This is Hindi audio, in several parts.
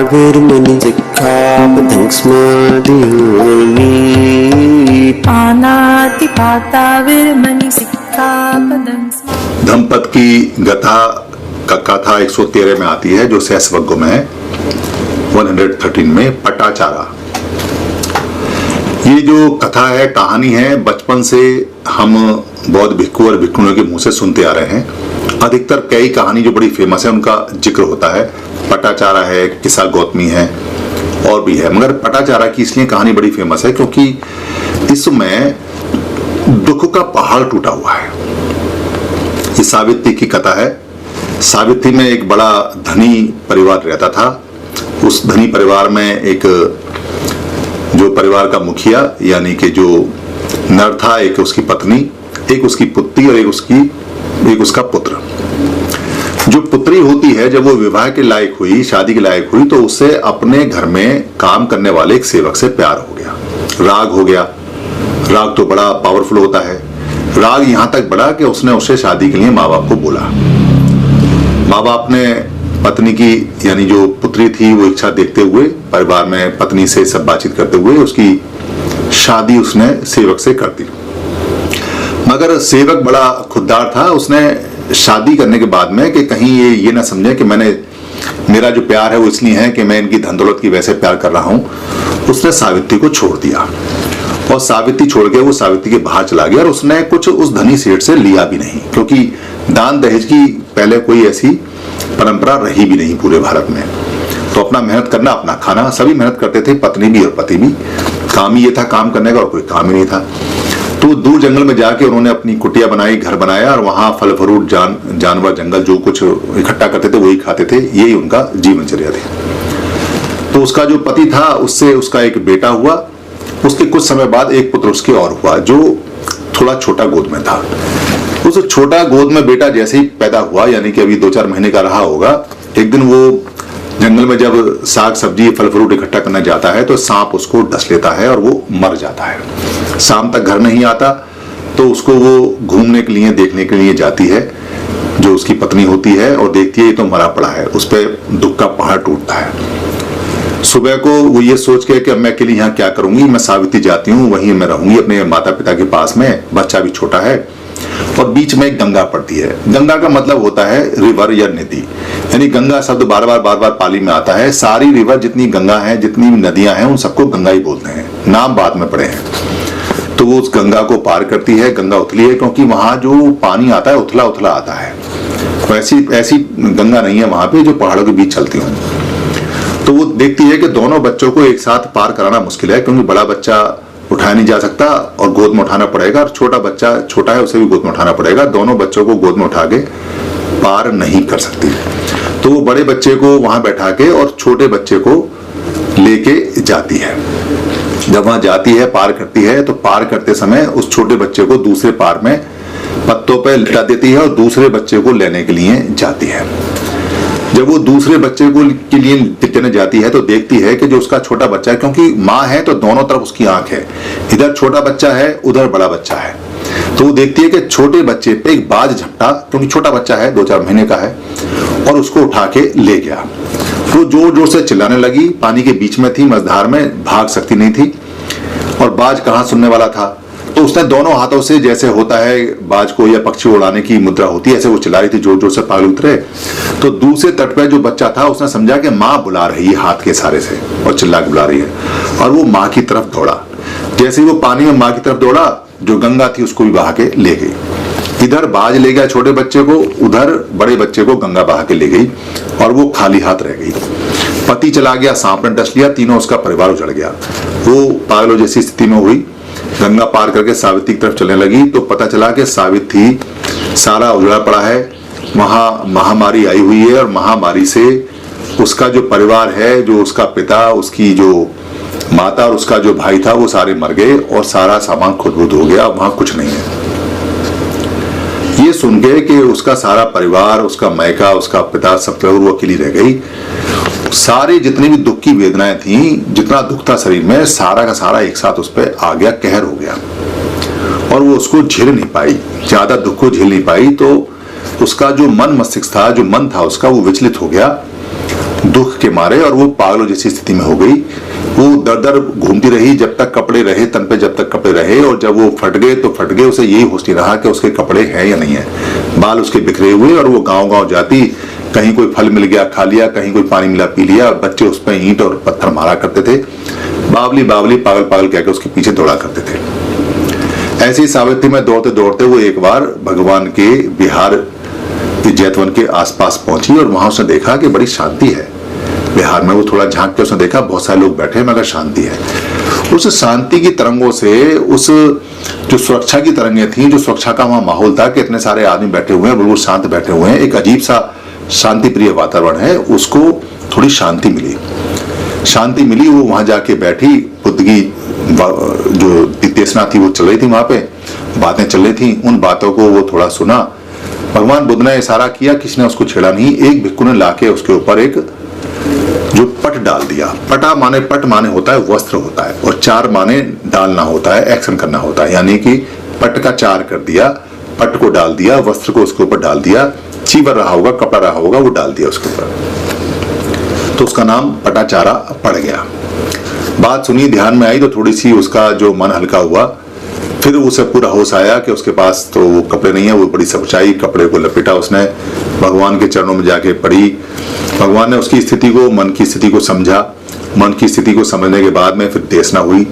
वीरमणि सिक्खापदं स्मरामि। पानातिपाता वीरमणि सिक्खापदं स्मरामि। धम्मपद की कथा 113 में आती है, जो सहस्वग्गो में है 113 में पटाचारा। ये जो कथा है, कहानी है, बचपन से हम बौद्ध भिक्खु और भिक्खुनियों के मुंह से सुनते आ रहे हैं। अधिकतर कई कहानी जो बड़ी फेमस है उनका जिक्र होता है। पटाचारा है, किस्सा गौतमी है और भी है, मगर पटाचारा की इसलिए कहानी बड़ी फेमस है क्योंकि इसमें दुख का पहाड़ टूटा हुआ है। ये सावित्री की कथा है। सावित्री में एक बड़ा धनी परिवार रहता था। उस धनी परिवार में एक जो परिवार का मुखिया यानी कि जो नर था, एक उसकी पत्नी, एक उसकी पुत्री और एक उसका पुत्र। जो पुत्री होती है, जब वो विवाह के लायक हुई, शादी के लायक हुई, तो उससे अपने घर में काम करने वाले एक सेवक से प्यार हो गया, राग हो गया। राग तो बड़ा पावरफुल होता है। राग यहां तक बढ़ा कि उसने उससे शादी के लिए माँ बाप को बोला। माँ बाप ने पत्नी की यानी जो पुत्री थी वो इच्छा देखते हुए, परिवार में पत्नी से सब बातचीत करते हुए उसकी शादी उसने सेवक से कर दी। मगर सेवक बड़ा खुददार था। उसने शादी करने के बाद में कि कहीं ये ना समझे कि मेरा जो प्यार है वो इसलिए है कि मैं इनकी धन दौलत की वजह से प्यार कर रहा हूं, उसने सावित्री को छोड़ दिया। और सावित्री छोड़ के वो सावित्री के बाहर चला गया और उसने कुछ उस धनी सेठ से लिया भी नहीं, क्योंकि दान दहेज की पहले कोई ऐसी परंपरा रही भी नहीं पूरे भारत में। तो अपना मेहनत करना, अपना खाना, सभी मेहनत करते थे, पत्नी भी और पति भी। काम ही ये था काम करने का, और कोई काम ही नहीं था। तो दूर जंगल में जाके उन्होंने अपनी कुटिया बनाई, घर बनाया और वहां फल फ्रूट, जानवर, जंगल जो कुछ इकट्ठा करते थे वही खाते थे। यही उनका जीवनचर्या थी। तो उसका जो पति था उससे उसका एक बेटा हुआ। उसके कुछ समय बाद एक पुत्र उसके और हुआ जो थोड़ा छोटा गोद में था। उस छोटा गोद में बेटा जैसे ही पैदा हुआ, यानी कि अभी 2-4 महीने का रहा होगा, एक दिन वो जंगल में जब साग सब्जी फल फ्रूट इकट्ठा करने जाता है तो सांप उसको डस लेता है और वो मर जाता है। शाम तक घर नहीं आता तो उसको वो घूमने के लिए, देखने के लिए जाती है, जो उसकी पत्नी होती है, और देखती है ये तो मरा पड़ा है। उस पर दुख का पहाड़ टूटता है। सुबह को वो ये सोच के कि अब मैं अकेली यहाँ क्या करूंगी, मैं सावित्री जाती हूँ, वहीं मैं रहूंगी अपने माता पिता के पास में, बच्चा भी छोटा है। और बीच में एक गंगा पड़ती है। गंगा का मतलब होता है रिवर या नदी, यानी गंगा शब्द बार बार पाली में आता है। सारी रिवर जितनी गंगा है, जितनी भी नदियां हैं, उन सबको गंगा ही बोलते हैं, नाम बाद में पड़े हैं। तो वो उस गंगा को पार करती है। गंगा उथली है क्योंकि वहां जो पानी आता है उथला उथला आता है। ऐसी गंगा नहीं है वहां पे जो पहाड़ों के बीच चलती हूँ। तो वो देखती है कि दोनों बच्चों को एक साथ पार कराना मुश्किल है, क्योंकि बड़ा बच्चा उठाया नहीं जा सकता और गोद में उठाना पड़ेगा, और छोटा बच्चा छोटा है उसे भी गोद में उठाना पड़ेगा। दोनों बच्चों को गोद में उठा के पार नहीं कर सकती। तो वो बड़े बच्चे को वहां बैठा के और छोटे बच्चे को लेके जाती है। जब वहां जाती है, पार करती है, तो पार करते समय उस छोटे बच्चे को दूसरे पार में पत्तों पे लिटा देती है और दूसरे बच्चे को लेने के लिए जाती है। जब वो दूसरे बच्चे को के लिए लेने जाती है तो देखती है कि जो उसका छोटा बच्चा है, क्योंकि माँ है तो दोनों तरफ उसकी आंख है, इधर छोटा बच्चा है, उधर बड़ा बच्चा है। तो वो देखती है कि छोटे बच्चे पे एक बाज झपटा, क्योंकि छोटा बच्चा है, 2-4 महीने का है, और उसको उठा के ले गया। वो जोर जोर से चिल्लाने लगी। पानी के बीच में थी, मझधार में, भाग सकती नहीं थी, और बाज कहाँ सुनने वाला था। तो उसने दोनों हाथों से, जैसे होता है बाज को या पक्षी उड़ाने की मुद्रा होती है, ऐसे वो चिल्ला रही थी, जोर जोर से पानी उतरे। तो दूसरे तट पे जो बच्चा था उसने समझा कि माँ बुला रही है हाथ के इशारे से, और चिल्ला के बुला रही है, और वो माँ की तरफ दौड़ा। जैसे ही वो पानी में माँ की तरफ दौड़ा, जो गंगा थी उसको भी बहा के ले गई। इधर बाज ले गया छोटे बच्चे को, उधर बड़े बच्चे को गंगा बहा के ले गई, और वो खाली हाथ रह गई। पति चला गया, सांप ने डस लिया, तीनों उसका परिवार उजड़ गया। वो पागलों जैसी स्थिति में हुई। गंगा पार करके सावित्री की तरफ चलने लगी तो पता चला कि सावित्री सारा उजड़ा पड़ा है, वहां महामारी आई हुई है, और महामारी से उसका जो परिवार है, जो उसका पिता, उसकी जो माता और उसका जो भाई था, वो सारे मर गए और सारा सामान खुद-बुद हो गया, वहां कुछ नहीं है। ये सुन के कि उसका सारा परिवार, उसका मायका, उसका पिता, सब लोग, वो अकेली रह गई। सारी जितनी भी दुख की वेदनाएं थी, जितना दुख था शरीर में, सारा का सारा एक साथ उस पर आ गया, कहर हो गया, और वो उसको झेल नहीं पाई, ज्यादा दुख को झेल नहीं पाई। तो उसका जो मन मस्तिष्क था, जो मन था उसका, वो विचलित हो गया। दुख के मारे, और वो पागलों जैसी स्थिति में हो गई। वो दर दर घूमती रही जब तक कपड़े रहे तन पे, जब तक कपड़े रहे, और जब वो फट गए तो फट गए। उसे यही होश नहीं रहा कि उसके कपड़े हैं या नहीं है। बाल उसके बिखरे हुए, और वो गांव गांव जाती, कहीं कोई फल मिल गया खा लिया, कहीं कोई पानी मिला पी लिया, और बच्चे उस पर ईंट और पत्थर मारा करते थे। बावली बावली पागल पागल कहकर उसके पीछे दौड़ा करते थे। ऐसे ही सावित्री में दौड़ते दौड़ते वो एक बार भगवान के बिहार के जैतवन के आसपास पहुंची, और वहां उसने देखा कि बड़ी शांति है बिहार में। वो थोड़ा झांक के उसने देखा बहुत सारे लोग बैठे हैं मगर शांति है। उस शांति की तरंगों से, उस जो सुरक्षा की तरंगें थी, जो सुरक्षा का वहां माहौल था कि इतने सारे आदमी बैठे हुए हैं, बिल्कुल शांत बैठे हुए हैं, एक अजीब सा शांति प्रिय वातावरण है, उसको थोड़ी शांति मिली। वो वहां जाके बैठी। बुद्ध की जो देशना थी वो चल रही थी, वहां पे बातें चल रही थी। उन बातों को वो थोड़ा सुना। भगवान बुद्ध ने इशारा किया, किसी ने उसको छेड़ा नहीं। एक भिक्खु ने लाके उसके ऊपर एक जो पट डाल दिया। पट माने होता है वस्त्र होता है, और चार माने डालना होता है, एक्शन करना होता है। यानी कि पट का चार कर दिया, पट को डाल दिया, वस्त्र को उसके ऊपर डाल दिया, चीवर रहा होगा, कपड़ा रहा होगा, वो डाल दिया उसके ऊपर, तो उसका नाम पटाचारा पड़ गया। बात सुनी, ध्यान में आई तो थोड़ी सी उसका जो मन हल्का हुआ। फिर उसे पूरा होश आया कि उसके पास तो वो कपड़े नहीं है। वो बड़ी सच्चाई, कपड़े को लपेटा उसने, भगवान के चरणों में जाके पड़ी। भगवान ने उसकी स्थिति को, मन की स्थिति को समझा। मन की स्थिति को समझने के बाद में फिर देशना हुई।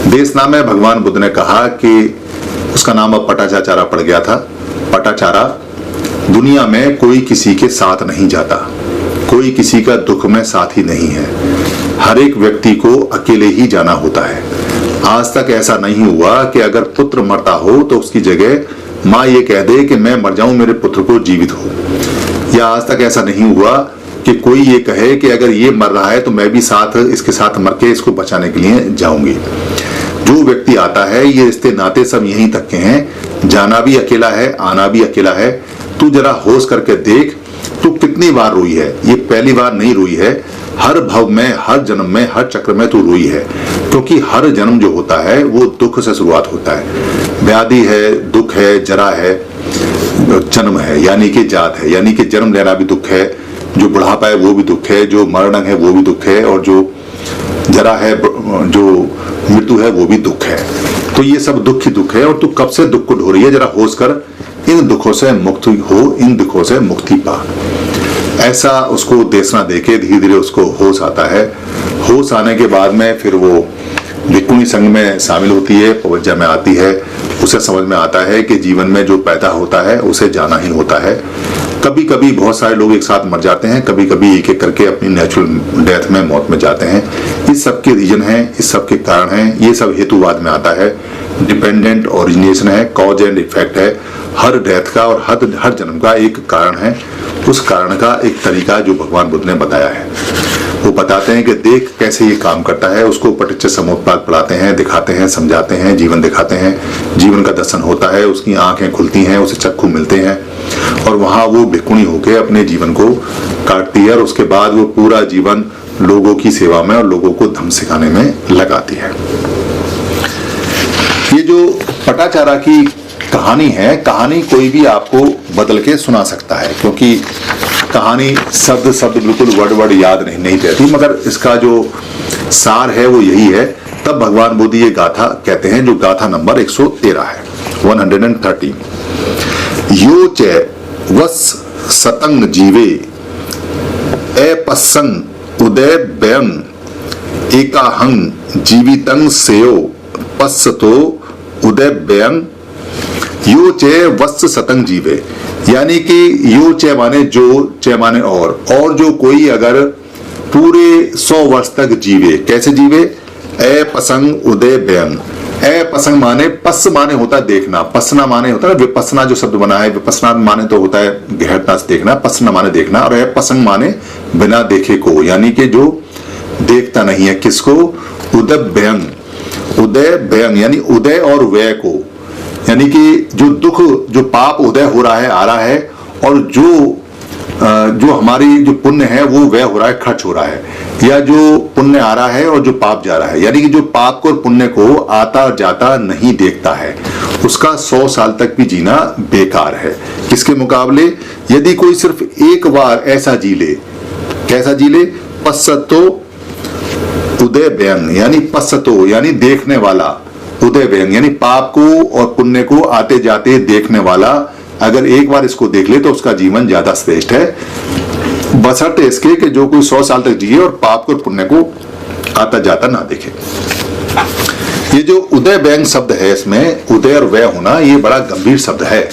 देशना में भगवान बुद्ध ने कहा कि उसका नाम अब पटाचारा पड़ गया था। पटाचारा, दुनिया में कोई किसी के साथ नहीं जाता, कोई किसी का दुख में साथी नहीं है। हर एक व्यक्ति को अकेले ही जाना होता है। आज तक ऐसा नहीं हुआ कि अगर पुत्र मरता हो तो उसकी जगह माँ ये कह दे कि मैं मर जाऊं, मेरे पुत्र को जीवित हो। या आज तक ऐसा नहीं हुआ कि कोई ये कहे कि अगर ये मर रहा है तो मैं भी साथ इसके साथ मर के इसको बचाने के लिए जाऊंगी। जो व्यक्ति आता है, ये रिश्ते नाते सब यहीं तक के हैं। जाना भी अकेला है, आना भी अकेला है। तू जरा होश करके देख, तू कितनी बार रोई है। ये पहली बार नहीं रोई है, हर भव में, हर जन्म में, हर चक्र में तू रोई है। क्योंकि हर जन्म जो होता है वो दुख से शुरुआत होता है। व्याधि है, दुख है, जरा है, जन्म है यानी कि जात है, यानी कि जन्म लेना भी दुख है, जो बुढ़ापा है वो भी दुख है, जो मरण है वो भी दुख है, और जो जरा है, जो मृत्यु है वो भी दुख है। तो ये सब दुख ही दुख है, और तू कब से दुख को ढो रही है, जरा होश कर, इन दुखों से मुक्त हो, इन दुखों से मुक्ति पा। ऐसा उसको देशना देके धीरे धीरे उसको होश आता है। होश आने के बाद में फिर वो भिक्खुनी संघ में शामिल होती है, पवज्जा में आती है। उसे समझ में आता है कि जीवन में जो पैदा होता है उसे जाना ही होता है। कभी कभी बहुत सारे लोग एक साथ मर जाते हैं, कभी कभी एक एक करके अपनी नेचुरल डेथ में, मौत में जाते हैं। इस सब के रीजन है, इस सब के कारण है, ये सब हेतुवाद में आता है। डिपेंडेंट ओरिजिनेशन है, कॉज एंड इफेक्ट है। हर डेथ का और हर जन्म का एक कारण है। उस कारण का एक तरीका जो भगवान बुद्ध ने बताया है, वो बताते हैं कि देख कैसे ये काम करता है। उसको पटिच्चे समुपपाद पढ़ाते हैं, दिखाते हैं, समझाते हैं, जीवन दिखाते हैं। जीवन का दर्शन होता है, उसकी आंखें खुलती हैं, उसे चक्षु मिलते हैं, और वहां वो भिक्खुनी होकर अपने जीवन को काटती है। और उसके बाद वो पूरा जीवन लोगों की सेवा में और लोगों को धम्म सिखाने में लगाती है। ये जो पटाचारा की कहानी है, कहानी कोई भी आपको बदल के सुना सकता है, क्योंकि कहानी शब्द बिल्कुल वर्ड याद नहीं रहती, मगर इसका जो सार है वो यही है। तब भगवान बुद्ध ये गाथा कहते हैं, जो गाथा नंबर 113 है, 113। यो च वस सतंग जीवे अपसंग उदय व्यं एकाहंग जीवितं सेयो पस्सतो उदय व्यं। यो चे वत्स सतंग जीवे, यानी कि यो चे माने जो, चे माने और जो कोई अगर पूरे 100 वर्ष तक जीवे, कैसे जीवे? अपसंग उदय व्यंग। अपसंग माने, पस माने होता है देखना, पसना माने होता है विपसना, जो शब्द बना है विपसना माने तो होता है गहरता से देखना, पसना माने देखना, और अपसंग माने बिना देखे को, यानी कि जो देखता नहीं है। किसको? उदय व्यंग। उदय व्यंग यानी उदय और व्यय को, यानी कि जो दुख, जो पाप उदय हो रहा है, आ रहा है, और जो हमारी जो पुण्य है वो व्यय हो रहा है, खर्च हो रहा है, या जो पुण्य आ रहा है और जो पाप जा रहा है, यानी कि जो पाप को और पुण्य को आता जाता नहीं देखता है, उसका 100 साल तक भी जीना बेकार है। किसके मुकाबले? यदि कोई सिर्फ एक बार ऐसा जी ले कैसा जी ले? पश्चतो उदय व्यंग, यानी पश्चतो यानी देखने वाला, उदय व्यंग यानी पाप को और पुण्य को आते जाते देखने वाला। अगर एक बार इसको देख ले तो उसका जीवन ज्यादा श्रेष्ठ है, बशर्ते इसके कि जो कोई 100 साल तक जिए और पाप को और पुण्य को आता जाता ना देखे। ये जो उदय व्यंग शब्द है, इसमें उदय और व्यय होना ये बड़ा गंभीर शब्द है।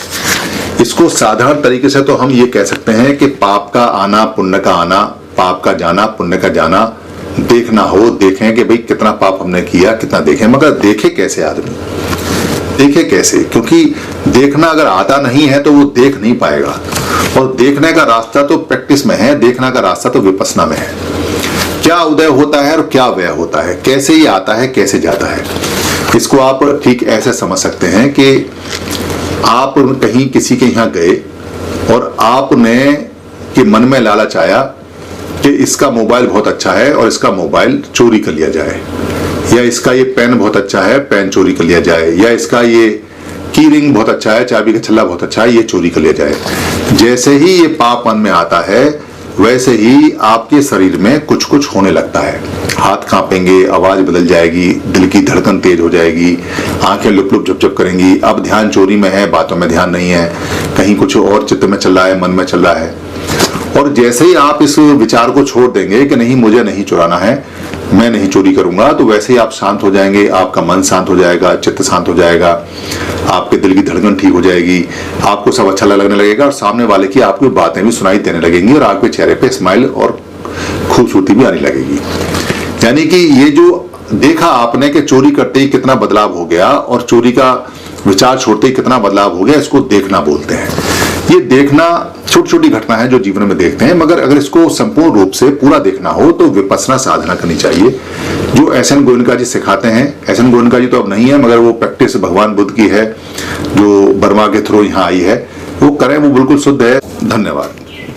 इसको साधारण तरीके से तो हम ये कह सकते हैं कि पाप का आना पुण्य का आना, पाप का जाना पुण्य का जाना, देखना हो, देखें कि भाई कितना पाप हमने किया, कितना देखें। मगर देखे कैसे आदमी, देखे कैसे? क्योंकि देखना अगर आता नहीं है तो वो देख नहीं पाएगा, और देखने का रास्ता तो प्रैक्टिस में है, देखना का रास्ता तो विपස්සना में है। क्या उदय होता है और क्या व्यय होता है, कैसे ये आता है कैसे जाता है, इसको आप ठीक ऐसे समझ सकते हैं कि आप कहीं किसी के यहाँ गए और आपने के मन में लालच आया कि इसका मोबाइल बहुत अच्छा है और इसका मोबाइल चोरी कर लिया जाए, या इसका ये पेन बहुत अच्छा है, पेन चोरी कर लिया जाए, या इसका ये की रिंग बहुत अच्छा है, चाबी का छल्ला बहुत अच्छा है, ये चोरी कर लिया जाए। जैसे ही ये पाप मन में आता है वैसे ही आपके शरीर में कुछ कुछ होने लगता है। हाथ कांपेंगे, आवाज बदल जाएगी, दिल की धड़कन तेज हो जाएगी, आंखें लुप लुप झप झप करेंगी। अब ध्यान चोरी में है, बातों में ध्यान नहीं है, कहीं कुछ और चित्त में चल रहा है, मन में चल रहा है। और जैसे ही आप इस विचार को छोड़ देंगे कि नहीं मुझे नहीं चुराना है, मैं नहीं चोरी करूंगा, तो वैसे ही आप शांत हो जाएंगे, आपका मन शांत हो जाएगा, चित्त शांत हो जाएगा, आपके दिल की धड़कन ठीक हो जाएगी, आपको सब अच्छा लगने लगेगा और सामने वाले की आपकी बातें भी सुनाई देने लगेंगी और आपके चेहरे पे स्माइल और खूबसूरती भी आने लगेगी। यानी कि ये जो देखा आपने कि चोरी करते ही कितना बदलाव हो गया और चोरी का विचार छोड़ते ही कितना बदलाव हो गया, इसको देखना बोलते हैं। ये देखना छोटी छोटी घटना है जो जीवन में देखते हैं, मगर अगर इसको संपूर्ण रूप से पूरा देखना हो तो विपස්සना साधना करनी चाहिए, जो एस.एन. गोयनका जी सिखाते हैं। एस.एन. गोयनका जी तो अब नहीं है, मगर वो प्रैक्टिस भगवान बुद्ध की है जो बर्मा के थ्रू यहाँ आई है, वो करें, वो बिल्कुल शुद्ध है। धन्यवाद।